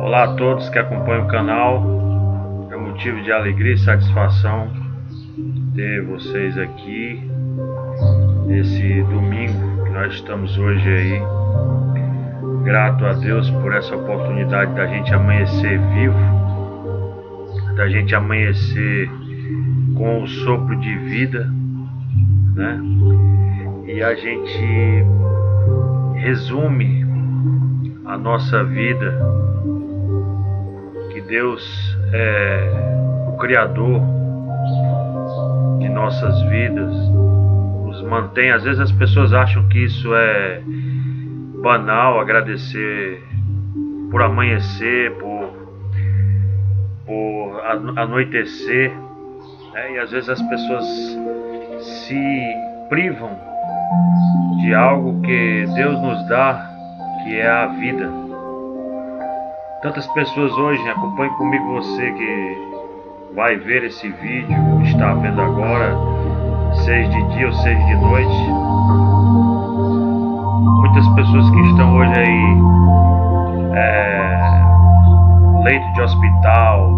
Olá a todos que acompanham o canal. É motivo de alegria e satisfação ter vocês aqui nesse domingo que nós estamos hoje aí. Grato a Deus por essa oportunidade da gente amanhecer vivo, da gente amanhecer com o sopro de vida, né? E a gente resume a nossa vida, que Deus é o Criador de nossas vidas, nos mantém. Às vezes as pessoas acham que isso é banal, agradecer por amanhecer, por anoitecer, né? E às vezes as pessoas se privam de algo que Deus nos dá, que é a vida. Tantas pessoas hoje, acompanhe comigo você que vai ver esse vídeo, está vendo agora, seja de dia ou seja de noite. Muitas pessoas que estão hoje aí, leito de hospital,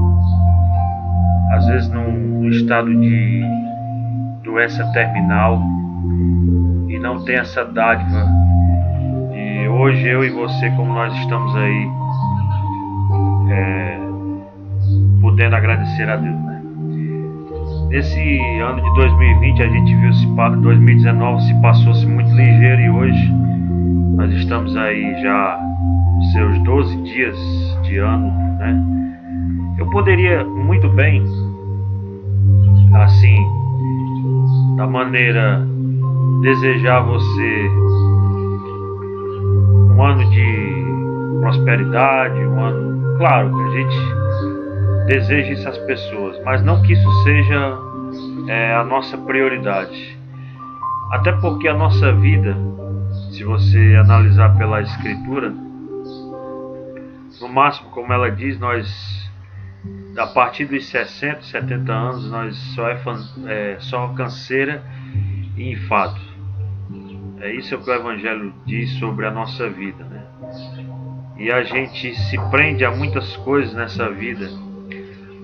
às vezes num estado de doença terminal, e não tem essa dádiva de hoje eu e você, como nós estamos aí, podendo agradecer a Deus, né? Nesse ano de 2020 a gente viu 2019 se passou-se muito ligeiro, e hoje nós estamos aí já nos seus 12 dias de ano, né? Eu poderia muito bem, assim, da maneira, desejar a você um ano de prosperidade, um ano, claro, a gente deseja isso às pessoas, mas não que isso seja a nossa prioridade. Até porque a nossa vida, se você analisar pela Escritura, no máximo, como ela diz, nós, a partir dos 60, 70 anos, nós só canseira e enfado. É isso que o Evangelho diz sobre a nossa vida, né? E a gente se prende a muitas coisas nessa vida.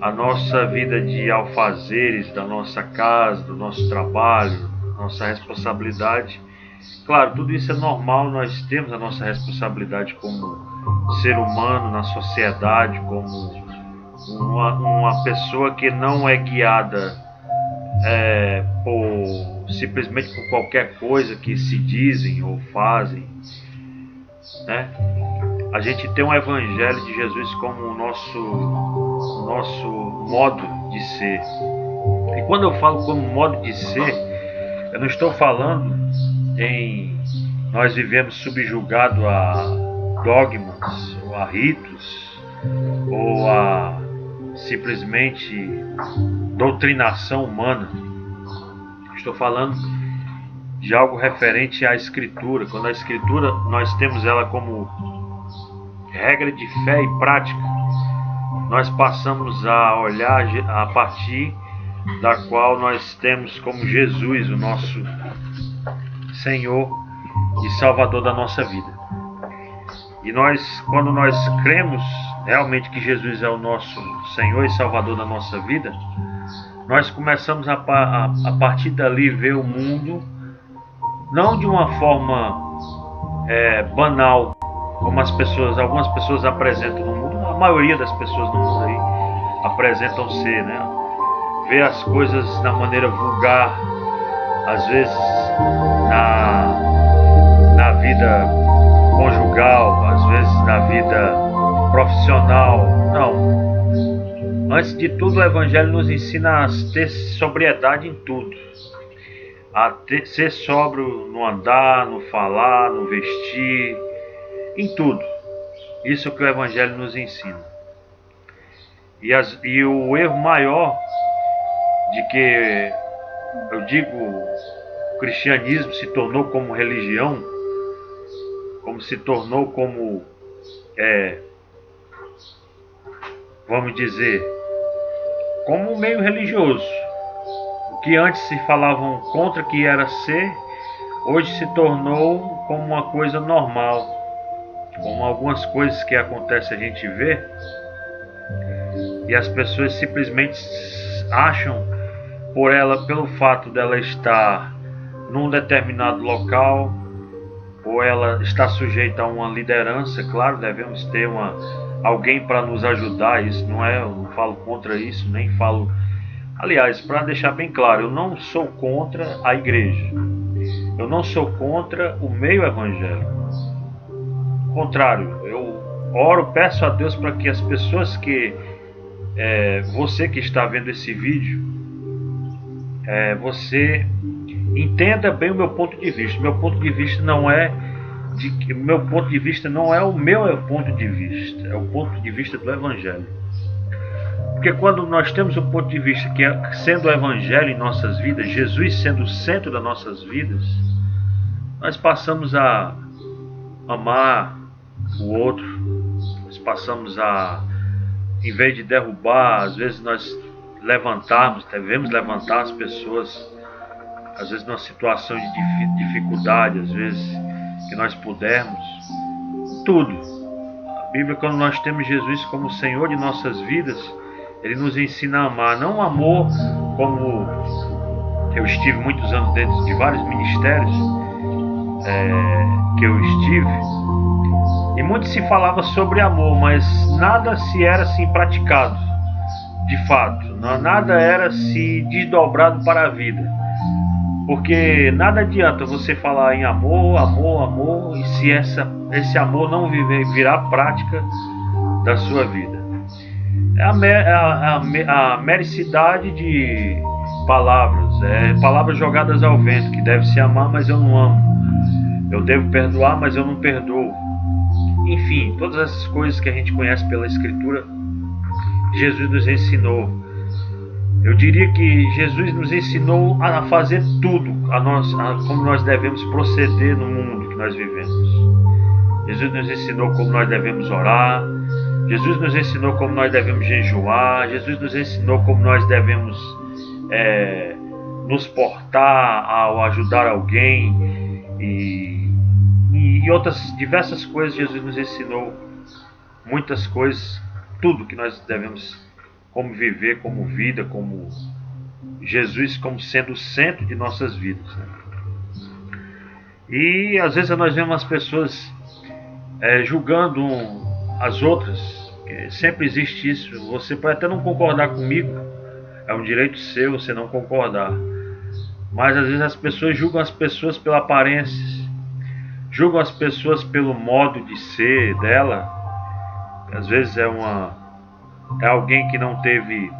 A nossa vida de alfazeres, da nossa casa, do nosso trabalho, nossa responsabilidade. Claro, tudo isso é normal, nós temos a nossa responsabilidade como ser humano na sociedade, como uma pessoa que não é guiada simplesmente por qualquer coisa que se dizem ou fazem, né? A gente tem um Evangelho de Jesus como o nosso modo de ser. E quando eu falo como modo de ser, eu não estou falando em nós vivemos subjugado a dogmas, ou a ritos, ou a simplesmente doutrinação humana. Estou falando de algo referente à Escritura. Quando a Escritura, nós temos ela como regra de fé e prática, nós passamos a olhar a partir da qual nós temos como Jesus, o nosso Senhor e Salvador da nossa vida. E quando nós cremos realmente que Jesus é o nosso Senhor e Salvador da nossa vida, nós começamos a partir dali ver o mundo não de uma forma banal, como algumas pessoas apresentam no mundo. A maioria das pessoas no mundo aí apresentam ser, né? Ver as coisas da maneira vulgar, às vezes na vida conjugal, às vezes na vida profissional. Não. Antes de tudo, o Evangelho nos ensina a ter sobriedade em tudo. A ser sóbrio no andar, no falar, no vestir, em tudo. Isso que o Evangelho nos ensina. E o erro maior de que, eu digo, o cristianismo se tornou como religião, como se tornou como, vamos dizer, como um meio religioso. O que antes se falavam contra que era ser, hoje se tornou como uma coisa normal. como algumas coisas que acontecem a gente vê, e as pessoas simplesmente acham pelo fato dela estar num determinado local, ou ela está sujeita a uma liderança. Claro, devemos ter alguém para nos ajudar. Isso não é, eu não falo contra isso, nem falo. Aliás, para deixar bem claro, eu não sou contra a igreja, eu não sou contra o meio evangélico. Ao contrário, eu oro, peço a Deus para que as pessoas você que está vendo esse vídeo, você entenda bem o meu ponto de vista. Meu ponto de vista não é o meu ponto de vista, é o ponto de vista do Evangelho. Porque quando nós temos um ponto de vista que é sendo o Evangelho em nossas vidas, Jesus sendo o centro das nossas vidas, nós passamos a amar o outro, nós passamos a, em vez de derrubar, às vezes nós devemos levantar as pessoas, às vezes numa situação de dificuldade, às vezes que nós pudermos, tudo. A Bíblia, quando nós temos Jesus como Senhor de nossas vidas, Ele nos ensina a amar, não amor como eu estive muitos anos dentro de vários ministérios que eu estive, e muito se falava sobre amor, mas nada se era assim praticado, de fato, nada era se desdobrado para a vida. Porque nada adianta você falar em amor, e se esse amor não virar prática da sua vida. É a mericidade de palavras, palavras jogadas ao vento, que deve se amar, mas eu não amo. Eu devo perdoar, mas eu não perdoo. Enfim, todas essas coisas que a gente conhece pela Escritura, Jesus nos ensinou. Eu diria que Jesus nos ensinou a fazer tudo, como nós devemos proceder no mundo que nós vivemos. Jesus nos ensinou como nós devemos orar. Jesus nos ensinou como nós devemos jejuar. Jesus nos ensinou como nós devemos nos portar ao ajudar alguém. E outras diversas coisas. Jesus nos ensinou muitas coisas, tudo que nós devemos como viver, como vida, como Jesus como sendo o centro de nossas vidas, né? E às vezes nós vemos as pessoas julgando as outras. Sempre existe isso. Você pode até não concordar comigo, é um direito seu você não concordar, mas às vezes as pessoas julgam as pessoas pela aparência, julgam as pessoas pelo modo de ser dela. Às vezes é alguém que não teve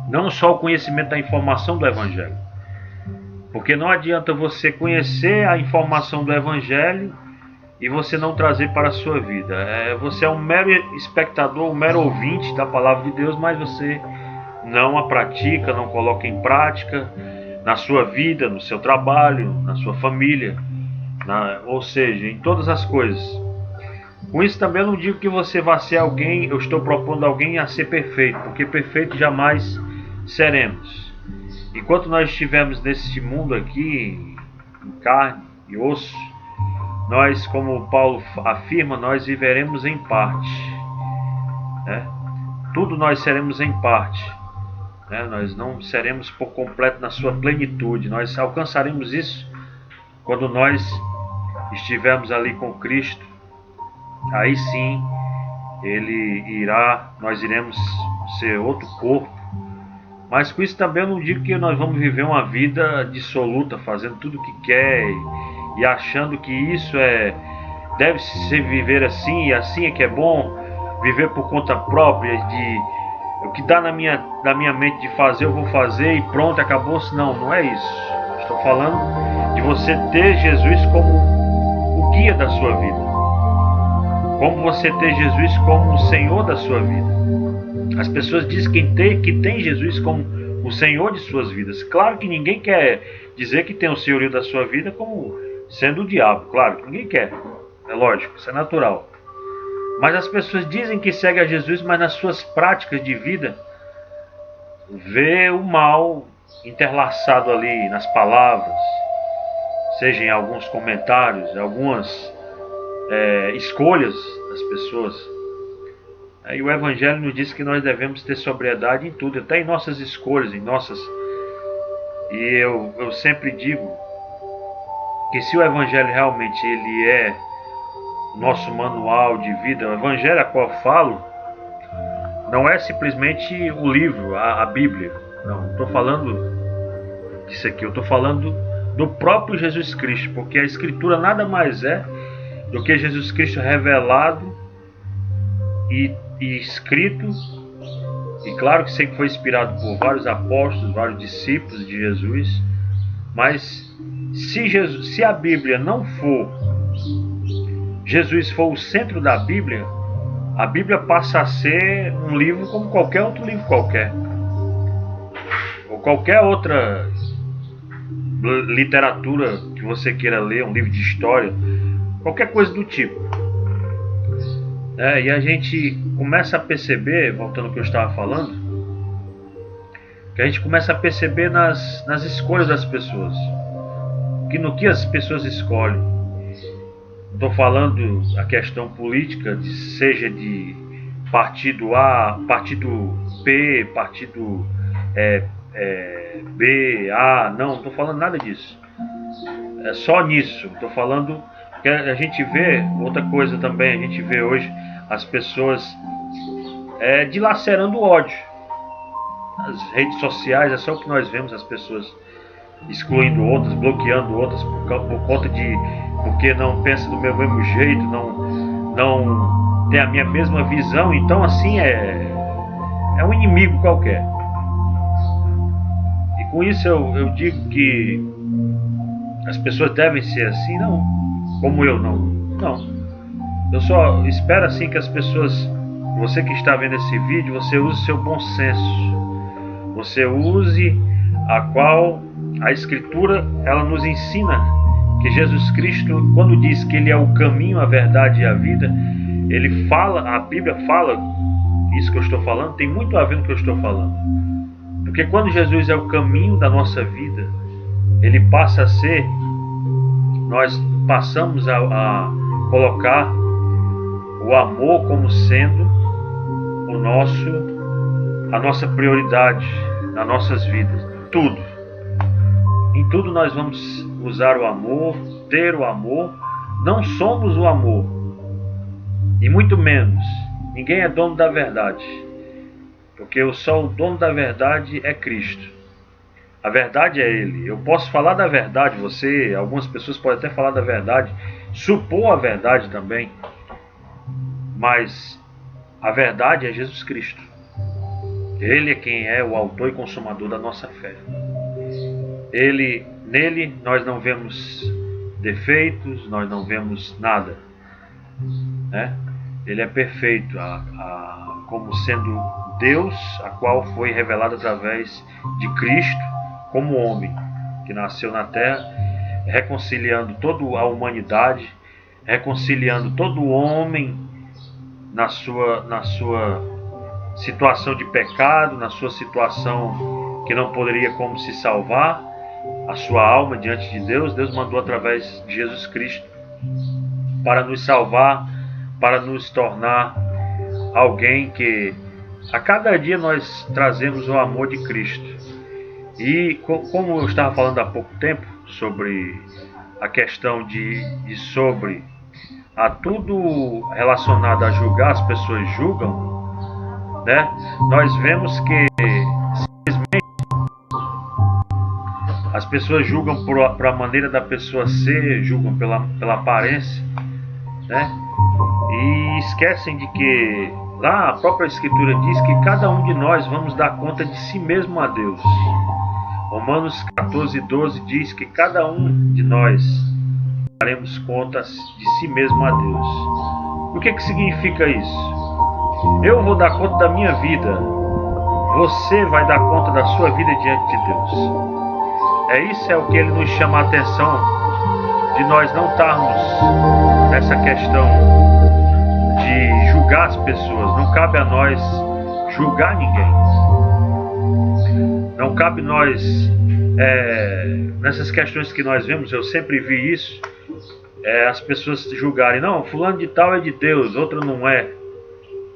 não só o conhecimento da informação do Evangelho, porque não adianta você conhecer a informação do Evangelho e você não trazer para a sua vida. Você é um mero espectador, um mero ouvinte da palavra de Deus, mas você não a pratica, não coloca em prática na sua vida, no seu trabalho, na sua família, ou seja, em todas as coisas. Com isso também eu não digo que você vá ser alguém, eu estou propondo alguém a ser perfeito, porque perfeito jamais seremos. Enquanto nós estivermos nesse mundo aqui, em carne e osso, nós, como Paulo afirma, nós viveremos em parte, né? Tudo nós seremos em parte, né? Nós não seremos por completo na sua plenitude. Nós alcançaremos isso quando nós estivermos ali com Cristo. Aí sim, nós iremos ser outro corpo. Mas com isso também eu não digo que nós vamos viver uma vida dissoluta, fazendo tudo o que quer e achando que isso deve se viver assim, e assim é que é bom, viver por conta própria, o que dá na minha mente de fazer, eu vou fazer e pronto, acabou-se. Não é isso. Estou falando de você ter Jesus como o guia da sua vida, como você ter Jesus como o Senhor da sua vida. As pessoas dizem que tem Jesus como o Senhor de suas vidas. Claro que ninguém quer dizer que tem o senhorio da sua vida como sendo o diabo. Claro que ninguém quer. É lógico, isso é natural. Mas as pessoas dizem que seguem a Jesus, mas nas suas práticas de vida vê o mal interlaçado ali nas palavras, seja em alguns comentários, algumas escolhas das pessoas. E o Evangelho nos diz que nós devemos ter sobriedade em tudo, até em nossas escolhas, E eu sempre digo que se o Evangelho realmente ele é o nosso manual de vida, o Evangelho a qual eu falo, não é simplesmente o livro, a Bíblia. Não estou falando disso aqui, eu estou falando do próprio Jesus Cristo, porque a Escritura nada mais é do que Jesus Cristo revelado e escrito, e claro que sempre foi inspirado por vários apóstolos, vários discípulos de Jesus, mas se a Bíblia não for, Jesus for o centro da Bíblia, a Bíblia passa a ser um livro como qualquer outro livro qualquer, ou qualquer outra literatura que você queira ler, um livro de história, qualquer coisa do tipo. E a gente começa a perceber, voltando ao que eu estava falando, que a gente começa a perceber nas escolhas das pessoas, no que as pessoas escolhem. Estou falando a questão política, seja de partido A, partido P, partido B, A, não estou falando nada disso. É só nisso, estou falando que a gente vê, outra coisa também, a gente vê hoje as pessoas dilacerando o ódio. As redes sociais é só o que nós vemos, as pessoas excluindo outras, bloqueando outras por conta de porque não pensa do meu mesmo jeito, não tem a minha mesma visão, então assim é um inimigo qualquer. E com isso eu digo que as pessoas devem ser assim, não, como eu não. Eu só espero assim que as pessoas, você que está vendo esse vídeo, você use seu bom senso, você use a Escritura, ela nos ensina que Jesus Cristo, quando diz que Ele é o caminho, a verdade e a vida, Ele fala, a Bíblia fala, isso que eu estou falando tem muito a ver com o que eu estou falando. Porque quando Jesus é o caminho da nossa vida, Ele passa a ser, nós passamos a colocar o amor como sendo a nossa prioridade nas nossas vidas. Em tudo nós vamos usar o amor, ter o amor. Não somos o amor, e muito menos. Ninguém é dono da verdade, porque só o dono da verdade é Cristo. A verdade é Ele. Eu posso falar da verdade, algumas pessoas podem até falar da verdade, supor a verdade também, mas a verdade é Jesus Cristo. Ele é quem é o autor e consumador da nossa fé. Nele nós não vemos defeitos, nós não vemos nada, né? Ele é perfeito, como sendo Deus, a qual foi revelado através de Cristo como homem, que nasceu na terra, reconciliando toda a humanidade, reconciliando todo o homem na sua situação de pecado, na sua situação que não poderia como se salvar, a sua alma diante de Deus. Deus mandou através de Jesus Cristo para nos salvar, para nos tornar alguém que a cada dia nós trazemos o amor de Cristo. E como eu estava falando há pouco tempo sobre a questão sobre a tudo relacionado a julgar, as pessoas julgam, né? Nós vemos que as pessoas julgam por a maneira da pessoa ser, julgam pela aparência, né? E esquecem de que lá a própria Escritura diz que cada um de nós vamos dar conta de si mesmo a Deus. Romanos 14:12 diz que cada um de nós daremos conta de si mesmo a Deus. O que significa isso? Eu vou dar conta da minha vida, você vai dar conta da sua vida diante de Deus. Isso é o que Ele nos chama a atenção, de nós não estarmos nessa questão de julgar as pessoas. Não cabe a nós julgar ninguém. Não cabe nós, nessas questões que nós vemos, eu sempre vi isso, as pessoas julgarem, não, fulano de tal é de Deus, outra não é.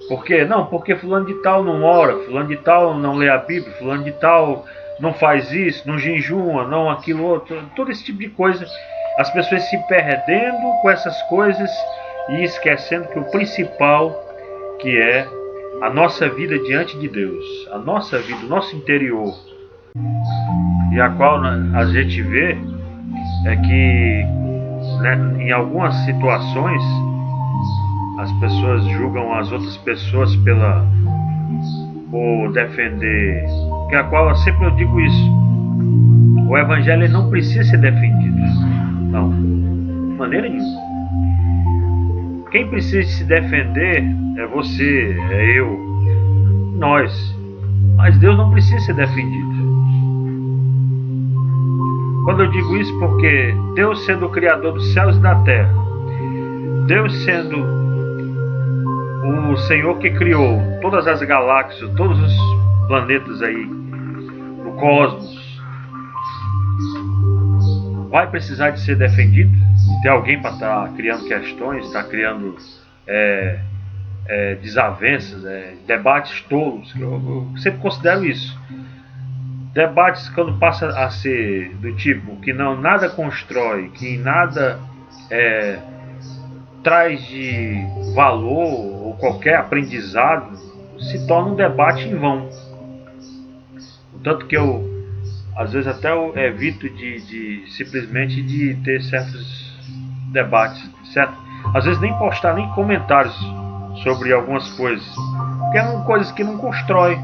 Por quê? Não, porque fulano de tal não ora, fulano de tal não lê a Bíblia, fulano de tal não faz isso, não jejuma, não aquilo outro, todo esse tipo de coisa. As pessoas se perdendo com essas coisas e esquecendo que o principal, que é a nossa vida diante de Deus, a nossa vida, o nosso interior, e a qual a gente vê é que, né, em algumas situações as pessoas julgam as outras pessoas por defender, que a qual sempre eu digo isso, o evangelho não precisa ser defendido, não, de maneira nenhuma. Quem precisa se defender é você, é eu, nós, mas Deus não precisa ser defendido. Quando eu digo isso, porque Deus sendo o Criador dos céus e da terra, Deus sendo o Senhor que criou todas as galáxias, todos os planetas aí, no cosmos, vai precisar de ser defendido? De ter alguém para estar criando questões, estar criando desavenças, debates tolos, que eu sempre considero isso. Debates quando passa a ser do tipo que não nada constrói, que nada traz de valor ou qualquer aprendizado, se torna um debate em vão. Tanto que eu às vezes até eu evito de simplesmente de ter certos debates, certo? Às vezes nem postar nem comentários sobre algumas coisas, porque são coisas que não constroem,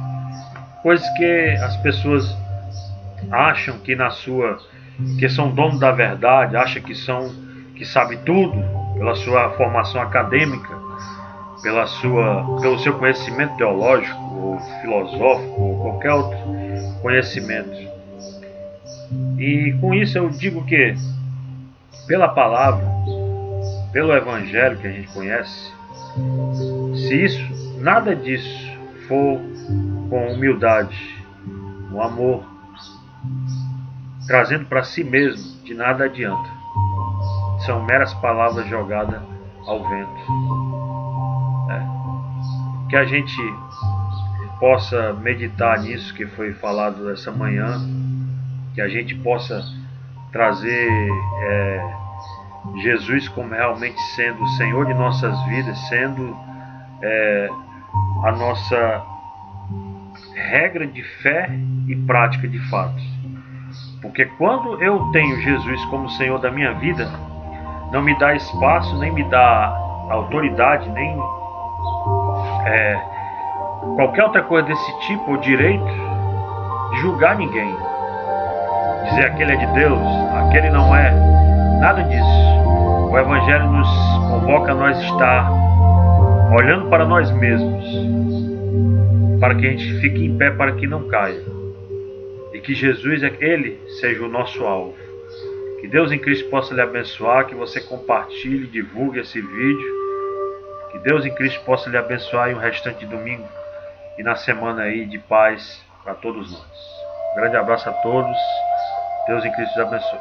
coisas que as pessoas acham que que são donos da verdade, acham que sabem tudo pela sua formação acadêmica, pelo seu conhecimento teológico ou filosófico ou qualquer outro conhecimento. E com isso eu digo que pela palavra, pelo evangelho que a gente conhece, se nada disso for com humildade, com amor, trazendo para si mesmo, de nada adianta. São meras palavras jogadas ao vento. Que a gente possa meditar nisso que foi falado essa manhã, que a gente possa trazer Jesus como realmente sendo o Senhor de nossas vidas, sendo a nossa regra de fé e prática de fato. Porque quando eu tenho Jesus como Senhor da minha vida, não me dá espaço, nem me dá autoridade, nem qualquer outra coisa desse tipo, ou direito de julgar ninguém. Dizer aquele é de Deus, aquele não é. Nada disso. O Evangelho nos convoca a nós estar olhando para nós mesmos, para que a gente fique em pé, para que não caia. E que Jesus, Ele, seja o nosso alvo. Que Deus em Cristo possa lhe abençoar, que você compartilhe, divulgue esse vídeo. Que Deus em Cristo possa lhe abençoar em um restante de domingo e na semana aí de paz para todos nós. Um grande abraço a todos. Deus em Cristo te abençoe.